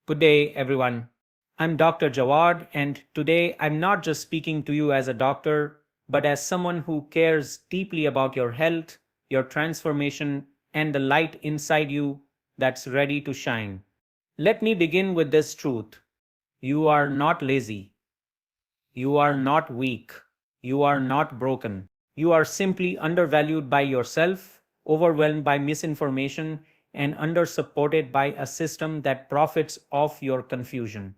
Good day, everyone. I'm Dr. Jawad, and today I'm not just speaking to you as a doctor, but as someone who cares deeply about your health, your transformation, and the light inside you that's ready to shine. Let me begin with this truth: you are not lazy, you are not weak, you are not broken. You are simply undervalued by yourself, overwhelmed by misinformation, and undersupported by a system that profits off your confusion.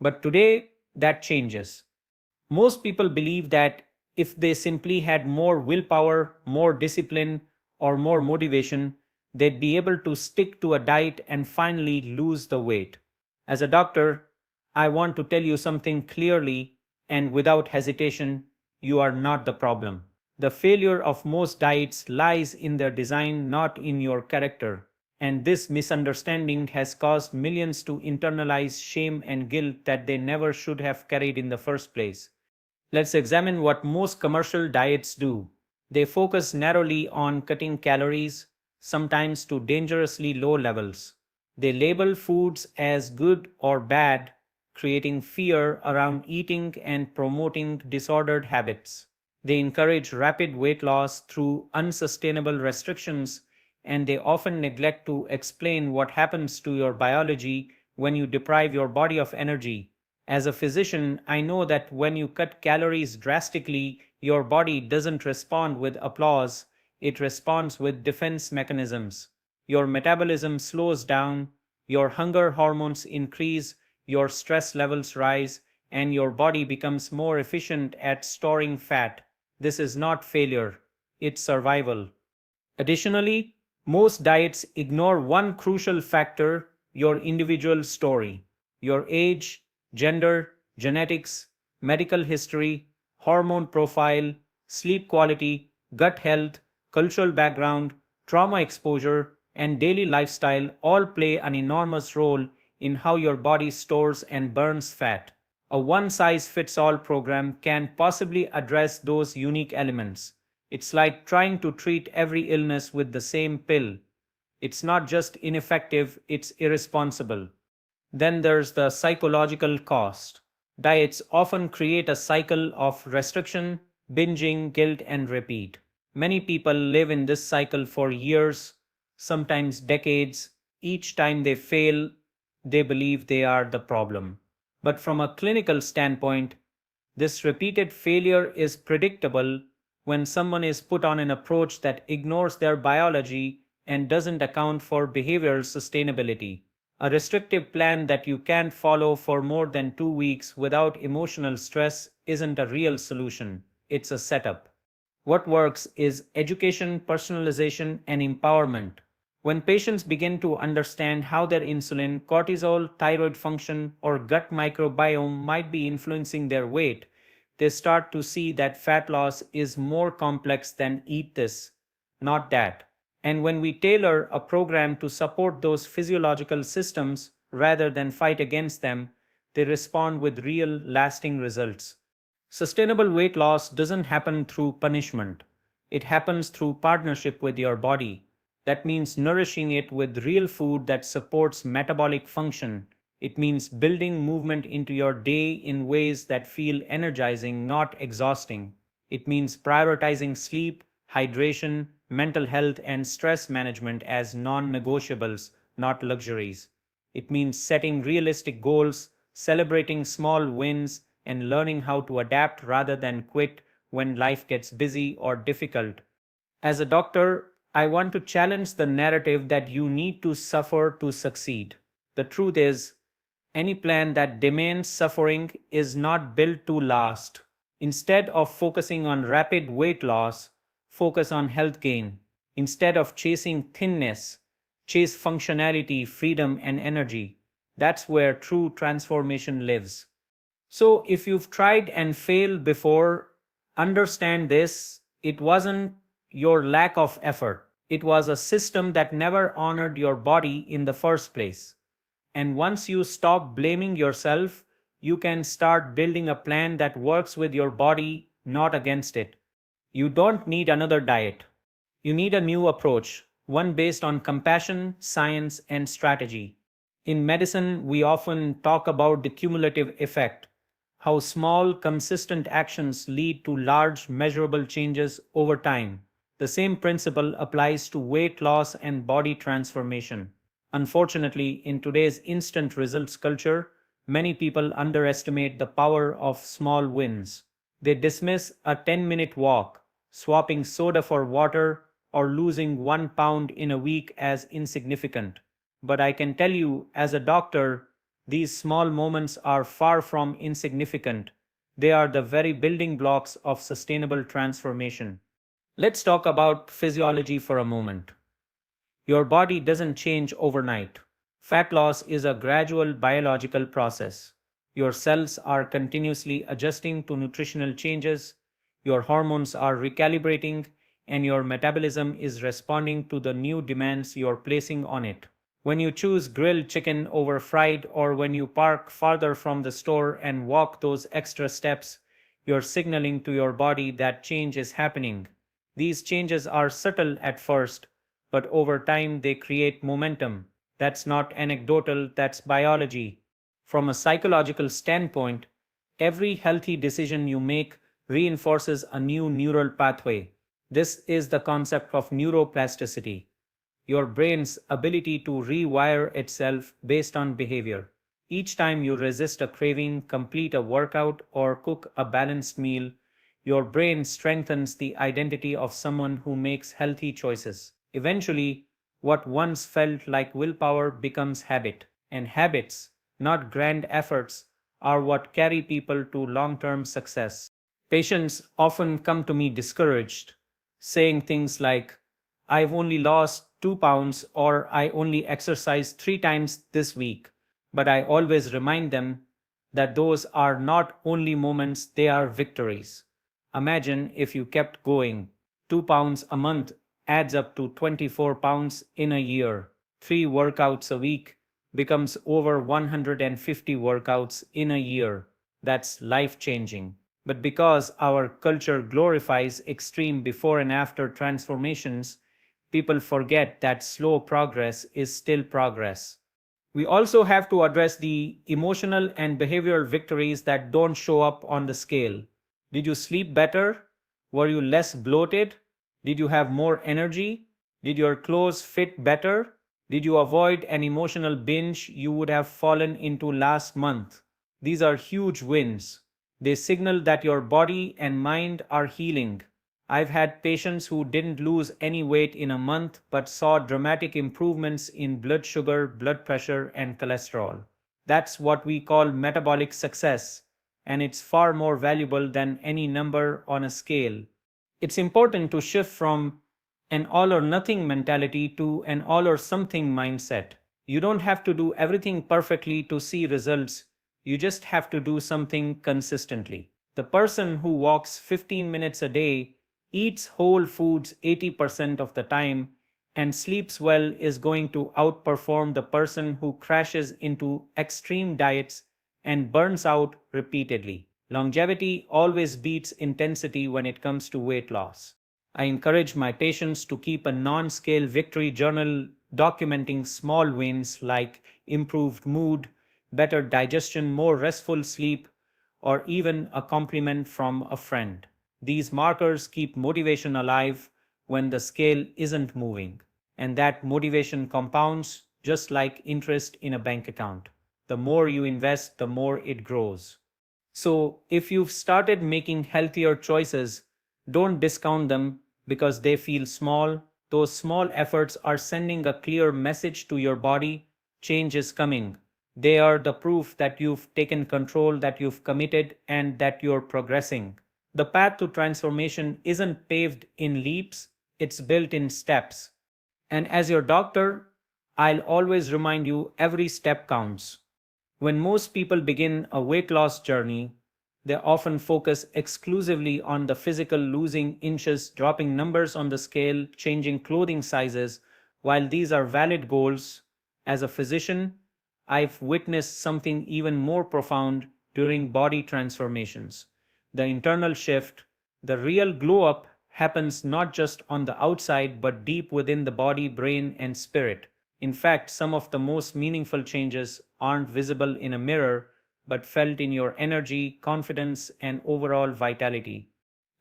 But today, that changes. Most people believe that if they simply had more willpower, more discipline, or more motivation, they'd be able to stick to a diet and finally lose the weight. As a doctor, I want to tell you something clearly and without hesitation: you are not the problem. The failure of most diets lies in their design, not in your character. And this misunderstanding has caused millions to internalize shame and guilt that they never should have carried in the first place. Let's examine what most commercial diets do. They focus narrowly on cutting calories, sometimes to dangerously low levels. They label foods as good or bad, creating fear around eating and promoting disordered habits. They encourage rapid weight loss through unsustainable restrictions, and they often neglect to explain what happens to your biology when you deprive your body of energy. As a physician, I know that when you cut calories drastically, your body doesn't respond with applause, it responds with defense mechanisms. Your metabolism slows down, your hunger hormones increase, your stress levels rise, and your body becomes more efficient at storing fat. This is not failure, it's survival. Additionally, most diets ignore one crucial factor: your individual story. Your age, gender, genetics, medical history, hormone profile, sleep quality, gut health, cultural background, trauma exposure, and daily lifestyle all play an enormous role in how your body stores and burns fat. A one size fits all program can possibly address those unique elements. It's like trying to treat every illness with the same pill. It's not just ineffective, it's irresponsible. Then there's the psychological cost. Diets often create a cycle of restriction, binging, guilt, and repeat. Many people live in this cycle for years, sometimes decades. Each time they fail, they believe they are the problem. But from a clinical standpoint, this repeated failure is predictable when someone is put on an approach that ignores their biology and doesn't account for behavioral sustainability. A restrictive plan that you can't follow for more than 2 weeks without emotional stress isn't a real solution, it's a setup. What works is education, personalization, and empowerment. When patients begin to understand how their insulin, cortisol, thyroid function, or gut microbiome might be influencing their weight, they start to see that fat loss is more complex than eat this, not that. And when we tailor a program to support those physiological systems rather than fight against them, they respond with real, lasting results. Sustainable weight loss doesn't happen through punishment. It happens through partnership with your body. That means nourishing it with real food that supports metabolic function. It means building movement into your day in ways that feel energizing, not exhausting. It means prioritizing sleep, hydration, mental health, and stress management as non negotiables, not luxuries. It means setting realistic goals, celebrating small wins, and learning how to adapt rather than quit when life gets busy or difficult. As a doctor, I want to challenge the narrative that you need to suffer to succeed. The truth is, any plan that demands suffering is not built to last. Instead of focusing on rapid weight loss, focus on health gain. Instead of chasing thinness, chase functionality, freedom, and energy. That's where true transformation lives. So, if you've tried and failed before, understand this: it wasn't your lack of effort, it was a system that never honored your body in the first place. And once you stop blaming yourself, you can start building a plan that works with your body, not against it. You don't need another diet. You need a new approach, one based on compassion, science, and strategy. In medicine, we often talk about the cumulative effect, how small, consistent actions lead to large, measurable changes over time. The same principle applies to weight loss and body transformation. Unfortunately, in today's instant results culture, many people underestimate the power of small wins. They dismiss a 10-minute walk, swapping soda for water, or losing 1 pound in a week as insignificant. But I can tell you, as a doctor, these small moments are far from insignificant. They are the very building blocks of sustainable transformation. Let's talk about physiology for a moment. Your body doesn't change overnight. Fat loss is a gradual biological process. Your cells are continuously adjusting to nutritional changes, your hormones are recalibrating, and your metabolism is responding to the new demands you're placing on it. When you choose grilled chicken over fried, or when you park farther from the store and walk those extra steps, you're signaling to your body that change is happening. These changes are subtle at first, but over time they create momentum. That's not anecdotal, that's biology. From a psychological standpoint, every healthy decision you make reinforces a new neural pathway. This is the concept of neuroplasticity, your brain's ability to rewire itself based on behavior. Each time you resist a craving, complete a workout, or cook a balanced meal, your brain strengthens the identity of someone who makes healthy choices. Eventually, what once felt like willpower becomes habit, and habits, not grand efforts, are what carry people to long term success. Patients often come to me discouraged, saying things like, I've only lost 2 pounds or I only exercised 3 times this week. But I always remind them that those are not only moments, they are victories. Imagine if you kept going. 2 pounds a month adds up to 24 pounds in a year. 3 workouts a week becomes over 150 workouts in a year. That's life changing. But because our culture glorifies extreme before and after transformations, people forget that slow progress is still progress. We also have to address the emotional and behavioral victories that don't show up on the scale. Did you sleep better? Were you less bloated? Did you have more energy? Did your clothes fit better? Did you avoid an emotional binge you would have fallen into last month? These are huge wins. They signal that your body and mind are healing. I've had patients who didn't lose any weight in a month but saw dramatic improvements in blood sugar, blood pressure, and cholesterol. That's what we call metabolic success, and it's far more valuable than any number on a scale. It's important to shift from an all or nothing mentality to an all or something mindset. You don't have to do everything perfectly to see results, you just have to do something consistently. The person who walks 15 minutes a day, eats whole foods 80% of the time, and sleeps well is going to outperform the person who crashes into extreme diets and burns out repeatedly. Longevity always beats intensity when it comes to weight loss. I encourage my patients to keep a non scale victory journal documenting small wins like improved mood, better digestion, more restful sleep, or even a compliment from a friend. These markers keep motivation alive when the scale isn't moving, and that motivation compounds just like interest in a bank account. The more you invest, the more it grows. So, if you've started making healthier choices, don't discount them because they feel small. Those small efforts are sending a clear message to your body: change is coming. They are the proof that you've taken control, that you've committed, and that you're progressing. The path to transformation isn't paved in leaps, it's built in steps. And as your doctor, I'll always remind you every step counts. When most people begin a weight loss journey, they often focus exclusively on the physical, losing inches, dropping numbers on the scale, changing clothing sizes. While these are valid goals, as a physician, I've witnessed something even more profound during body transformations. The internal shift, the real glow up, happens not just on the outside but deep within the body, brain, and spirit. In fact, some of the most meaningful changes aren't visible in a mirror, but felt in your energy, confidence, and overall vitality.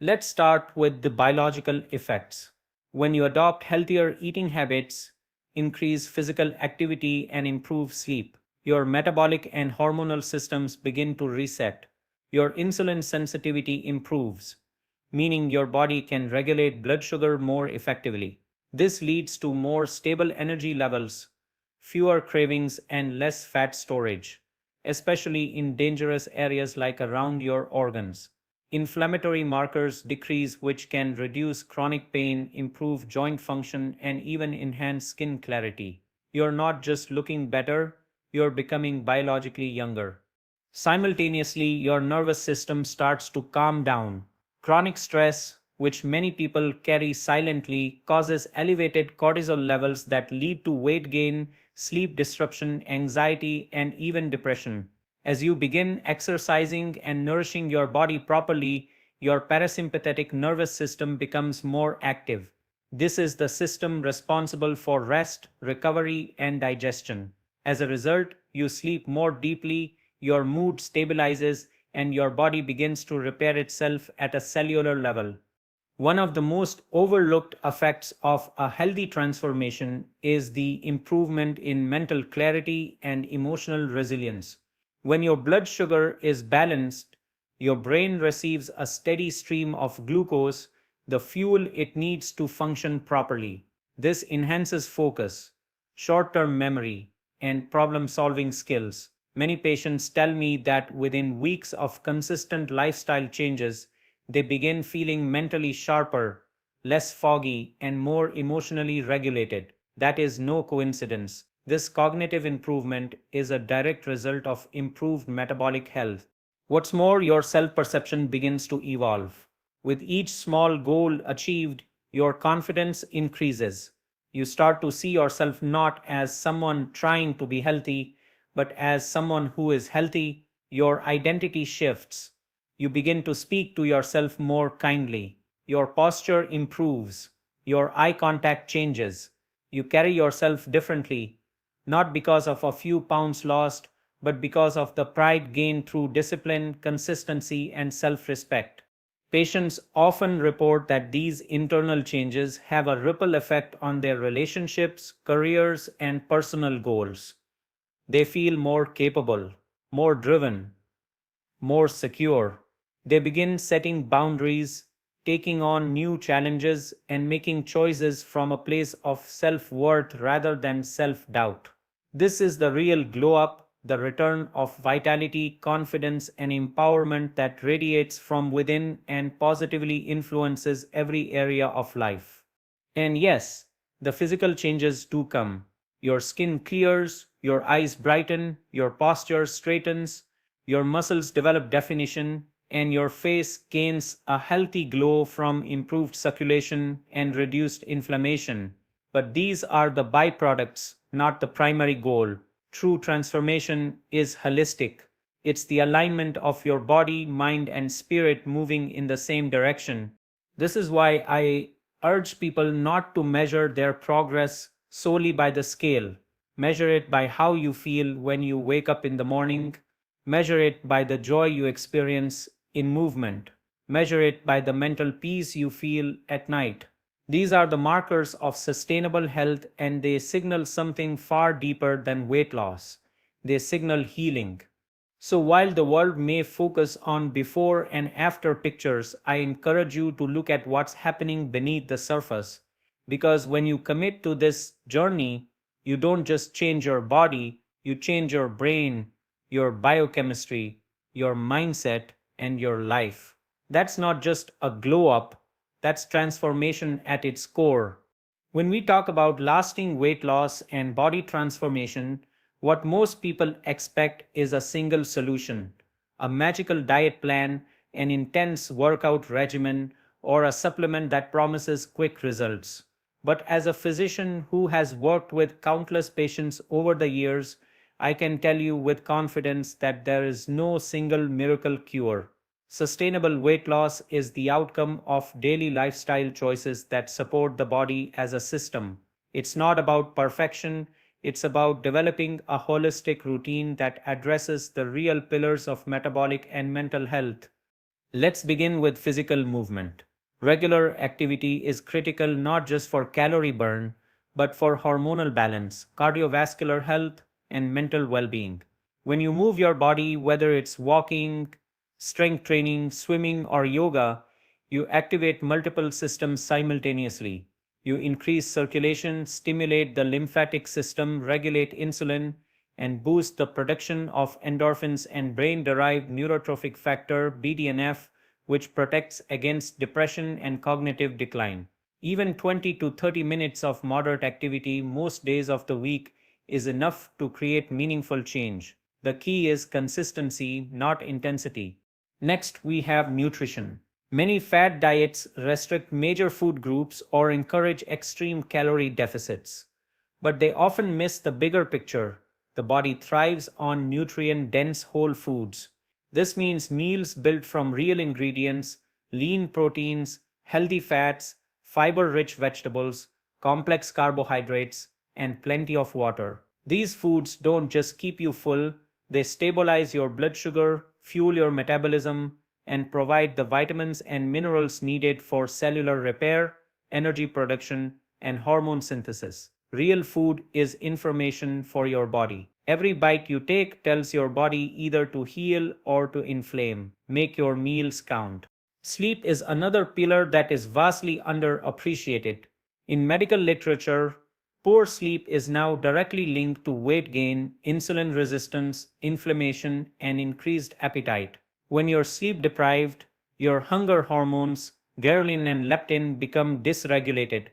Let's start with the biological effects. When you adopt healthier eating habits, increase physical activity, and improve sleep, your metabolic and hormonal systems begin to reset. Your insulin sensitivity improves, meaning your body can regulate blood sugar more effectively. This leads to more stable energy levels, fewer cravings, and less fat storage, especially in dangerous areas like around your organs. Inflammatory markers decrease, which can reduce chronic pain, improve joint function, and even enhance skin clarity. You're not just looking better, you're becoming biologically younger. Simultaneously, your nervous system starts to calm down. Chronic stress, which many people carry silently, causes elevated cortisol levels that lead to weight gain, sleep disruption, anxiety, and even depression. As you begin exercising and nourishing your body properly, your parasympathetic nervous system becomes more active. This is the system responsible for rest, recovery, and digestion. As a result, you sleep more deeply, your mood stabilizes, and your body begins to repair itself at a cellular level. One of the most overlooked effects of a healthy transformation is the improvement in mental clarity and emotional resilience. When your blood sugar is balanced, your brain receives a steady stream of glucose, the fuel it needs to function properly. This enhances focus, short term memory, and problem solving skills. Many patients tell me that within weeks of consistent lifestyle changes, they begin feeling mentally sharper, less foggy, and more emotionally regulated. That is no coincidence. This cognitive improvement is a direct result of improved metabolic health. What's more, your self perception begins to evolve. With each small goal achieved, your confidence increases. You start to see yourself not as someone trying to be healthy, but as someone who is healthy. Your identity shifts. You begin to speak to yourself more kindly. Your posture improves. Your eye contact changes. You carry yourself differently, not because of a few pounds lost, but because of the pride gained through discipline, consistency, and self respect. Patients often report that these internal changes have a ripple effect on their relationships, careers, and personal goals. They feel more capable, more driven, more secure. They begin setting boundaries, taking on new challenges, and making choices from a place of self worth rather than self doubt. This is the real glow up, the return of vitality, confidence, and empowerment that radiates from within and positively influences every area of life. And yes, the physical changes do come. Your skin clears, your eyes brighten, your posture straightens, your muscles develop definition, and your face gains a healthy glow from improved circulation and reduced inflammation. But these are the byproducts, not the primary goal. True transformation is holistic. It's the alignment of your body, mind, and spirit moving in the same direction. This is why I urge people not to measure their progress solely by the scale. Measure it by how you feel when you wake up in the morning. Measure it by the joy you experience in movement. Measure it by the mental peace you feel at night. These are the markers of sustainable health, and they signal something far deeper than weight loss. They signal healing. So while the world may focus on before and after pictures, I encourage you to look at what's happening beneath the surface. Because when you commit to this journey, you don't just change your body, you change your brain, your biochemistry, your mindset, and your life. That's not just a glow up, that's transformation at its core. When we talk about lasting weight loss and body transformation, what most people expect is a single solution: a magical diet plan, an intense workout regimen, or a supplement that promises quick results. But as a physician who has worked with countless patients over the years, I can tell you with confidence that there is no single miracle cure. Sustainable weight loss is the outcome of daily lifestyle choices that support the body as a system. It's not about perfection, It's about developing a holistic routine that addresses the real pillars of metabolic and mental health. Let's begin with physical movement. Regular activity is critical not just for calorie burn, but for hormonal balance, cardiovascular health, and mental well being. When you move your body, whether it's walking, strength training, swimming, or yoga, you activate multiple systems simultaneously. You increase circulation, stimulate the lymphatic system, regulate insulin, and boost the production of endorphins and brain derived neurotrophic factor BDNF, which protects against depression and cognitive decline. Even 20 to 30 minutes of moderate activity most days of the week is enough to create meaningful change. The key is consistency, not intensity. Next, we have nutrition. Many fad diets restrict major food groups or encourage extreme calorie deficits, but they often miss the bigger picture. The body thrives on nutrient dense whole foods. This means meals built from real ingredients, lean proteins, healthy fats, fiber rich vegetables, complex carbohydrates, and plenty of water. These foods don't just keep you full, they stabilize your blood sugar, fuel your metabolism, and provide the vitamins and minerals needed for cellular repair, energy production, and hormone synthesis. Real food is information for your body. Every bite you take tells your body either to heal or to inflame. Make your meals count. Sleep is another pillar that is vastly underappreciated. In medical literature, poor sleep is now directly linked to weight gain, insulin resistance, inflammation, and increased appetite. When you're sleep deprived, your hunger hormones, ghrelin and leptin, become dysregulated,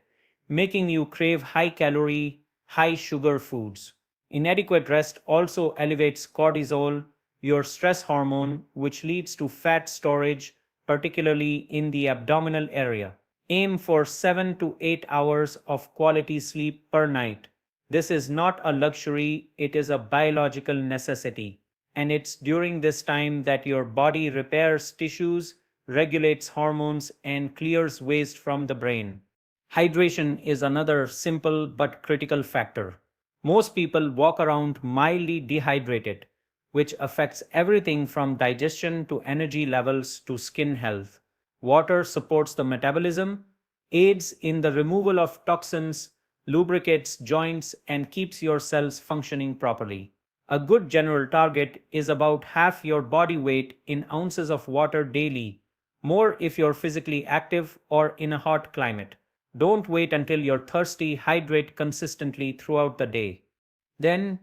making you crave high calorie, high sugar foods. Inadequate rest also elevates cortisol, your stress hormone, which leads to fat storage, particularly in the abdominal area. Aim for 7 to 8 hours of quality sleep per night. This is not a luxury, it is a biological necessity. And it's during this time that your body repairs tissues, regulates hormones, and clears waste from the brain. Hydration is another simple but critical factor. Most people walk around mildly dehydrated, which affects everything from digestion to energy levels to skin health. Water supports the metabolism, aids in the removal of toxins, lubricates joints, and keeps your cells functioning properly. A good general target is about half your body weight in ounces of water daily, more if you're physically active or in a hot climate. Don't wait until you're thirsty, hydrate consistently throughout the day. Then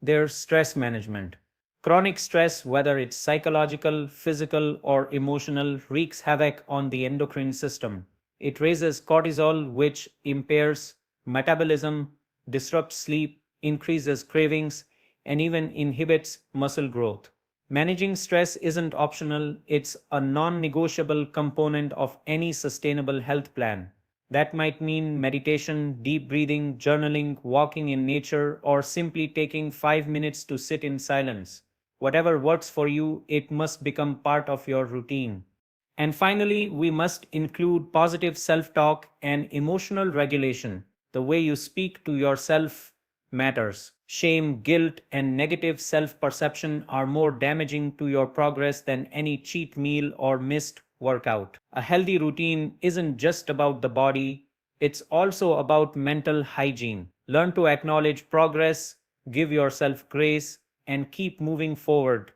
there's stress management. Chronic stress, whether it's psychological, physical, or emotional, wreaks havoc on the endocrine system. It raises cortisol, which impairs metabolism, disrupts sleep, increases cravings, and even inhibits muscle growth. Managing stress isn't optional, it's a non negotiable component of any sustainable health plan. That might mean meditation, deep breathing, journaling, walking in nature, or simply taking 5 minutes to sit in silence. Whatever works for you, it must become part of your routine. And finally, we must include positive self talk and emotional regulation. The way you speak to yourself matters. Shame, guilt, and negative self perception are more damaging to your progress than any cheat meal or missed workout. A healthy routine isn't just about the body, it's also about mental hygiene. Learn to acknowledge progress, give yourself grace, and keep moving forward,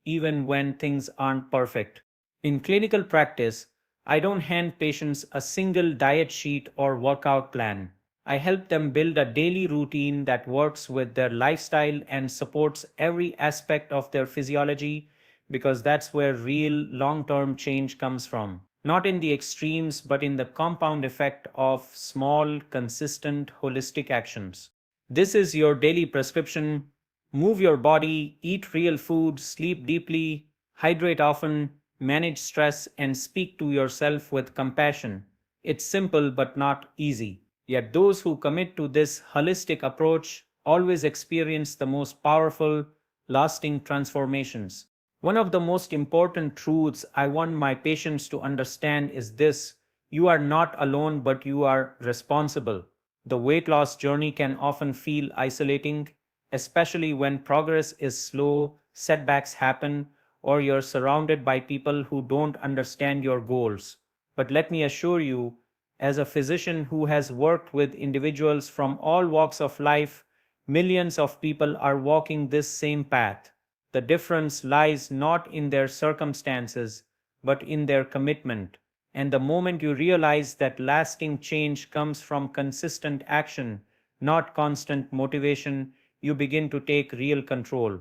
even when things aren't perfect. In clinical practice, I don't hand patients a single diet sheet or workout plan. I help them build a daily routine that works with their lifestyle and supports every aspect of their physiology because that's where real long term change comes from. Not in the extremes, but in the compound effect of small, consistent, holistic actions. This is your daily prescription. Move your body, eat real food, sleep deeply, hydrate often, manage stress, and speak to yourself with compassion. It's simple but not easy. Yet those who commit to this holistic approach always experience the most powerful, lasting transformations. One of the most important truths I want my patients to understand is this: you are not alone, but you are responsible. The weight loss journey can often feel isolating, especially when progress is slow, setbacks happen, or you're surrounded by people who don't understand your goals. But let me assure you, as a physician who has worked with individuals from all walks of life, millions of people are walking this same path. The difference lies not in their circumstances, but in their commitment. And the moment you realize that lasting change comes from consistent action, not constant motivation, you begin to take real control.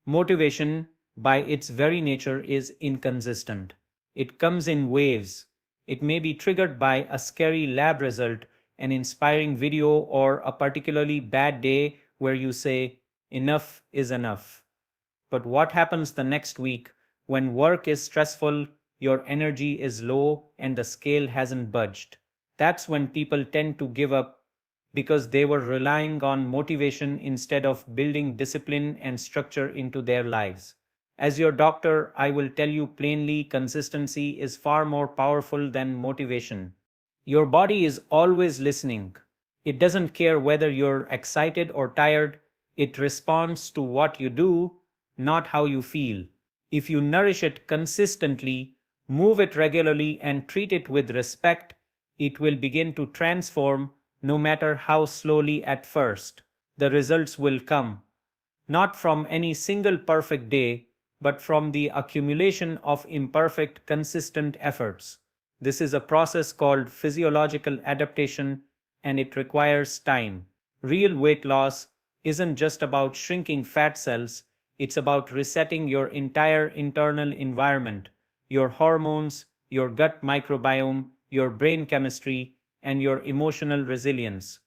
Motivation, by its very nature, is inconsistent. It comes in waves. It may be triggered by a scary lab result, an inspiring video, or a particularly bad day where you say, enough is enough. But what happens the next week when work is stressful, your energy is low, and the scale hasn't budged? That's when people tend to give up because they were relying on motivation instead of building discipline and structure into their lives. As your doctor, I will tell you plainly, consistency is far more powerful than motivation. Your body is always listening. It doesn't care whether you're excited or tired, it responds to what you do, not how you feel. If you nourish it consistently, move it regularly, and treat it with respect, it will begin to transform, no matter how slowly at first. The results will come, not from any single perfect day, but from the accumulation of imperfect, consistent efforts. This is a process called physiological adaptation, and it requires time. Real weight loss isn't just about shrinking fat cells, it's about resetting your entire internal environment, your hormones, your gut microbiome, your brain chemistry, and your emotional resilience.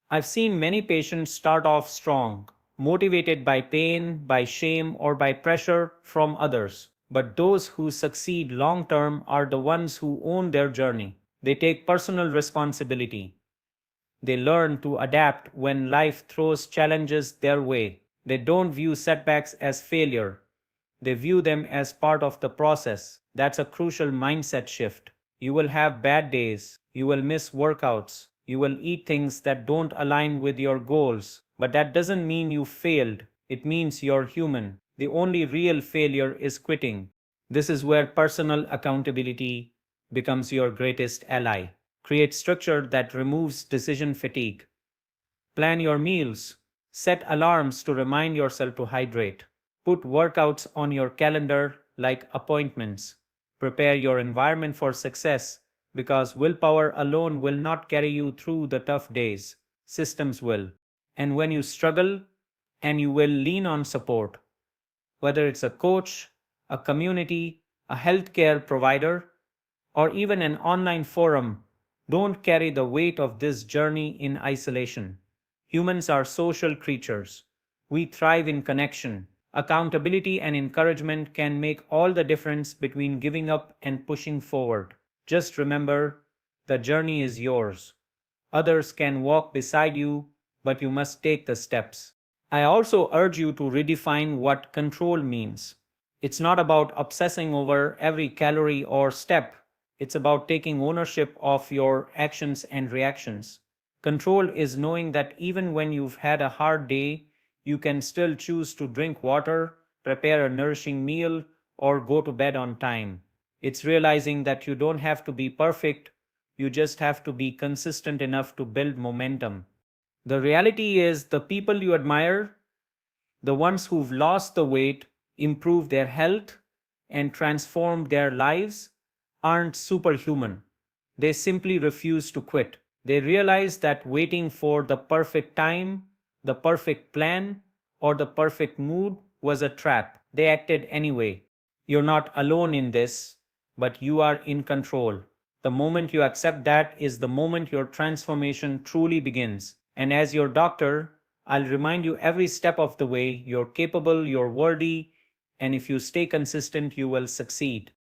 I've seen many patients start off strong, motivated by pain, by shame, or by pressure from others. But those who succeed long term are the ones who own their journey. They take personal responsibility. They learn to adapt when life throws challenges their way. They don't view setbacks as failure. They view them as part of the process. That's a crucial mindset shift. You will have bad days. You will miss workouts. You will eat things that don't align with your goals. But that doesn't mean you failed. It means you're human. The only real failure is quitting. This is where personal accountability becomes your greatest ally. Create structure that removes decision fatigue. Plan your meals. Set alarms to remind yourself to hydrate. Put workouts on your calendar like appointments. Prepare your environment for success because willpower alone will not carry you through the tough days. Systems will. And when you struggle, and you will lean on support, whether it's a coach, a community, a healthcare provider, or even an online forum, don't carry the weight of this journey in isolation. Humans are social creatures. We thrive in connection. Accountability and encouragement can make all the difference between giving up and pushing forward. Just remember, the journey is yours. Others can walk beside you, but you must take the steps. I also urge you to redefine what control means. It's not about obsessing over every calorie or step. It's about taking ownership of your actions and reactions. Control is knowing that even when you've had a hard day, you can still choose to drink water, prepare a nourishing meal, or go to bed on time. It's realizing that you don't have to be perfect, you just have to be consistent enough to build momentum. The reality is, the people you admire, the ones who've lost the weight, improved their health, and transformed their lives, aren't superhuman. They simply refuse to quit. They realize that waiting for the perfect time, the perfect plan, or the perfect mood was a trap. They acted anyway. You're not alone in this, but you are in control. The moment you accept that is the moment your transformation truly begins. And as your doctor, I'll remind you every step of the way, you're capable, you're worthy, and if you stay consistent, you will succeed.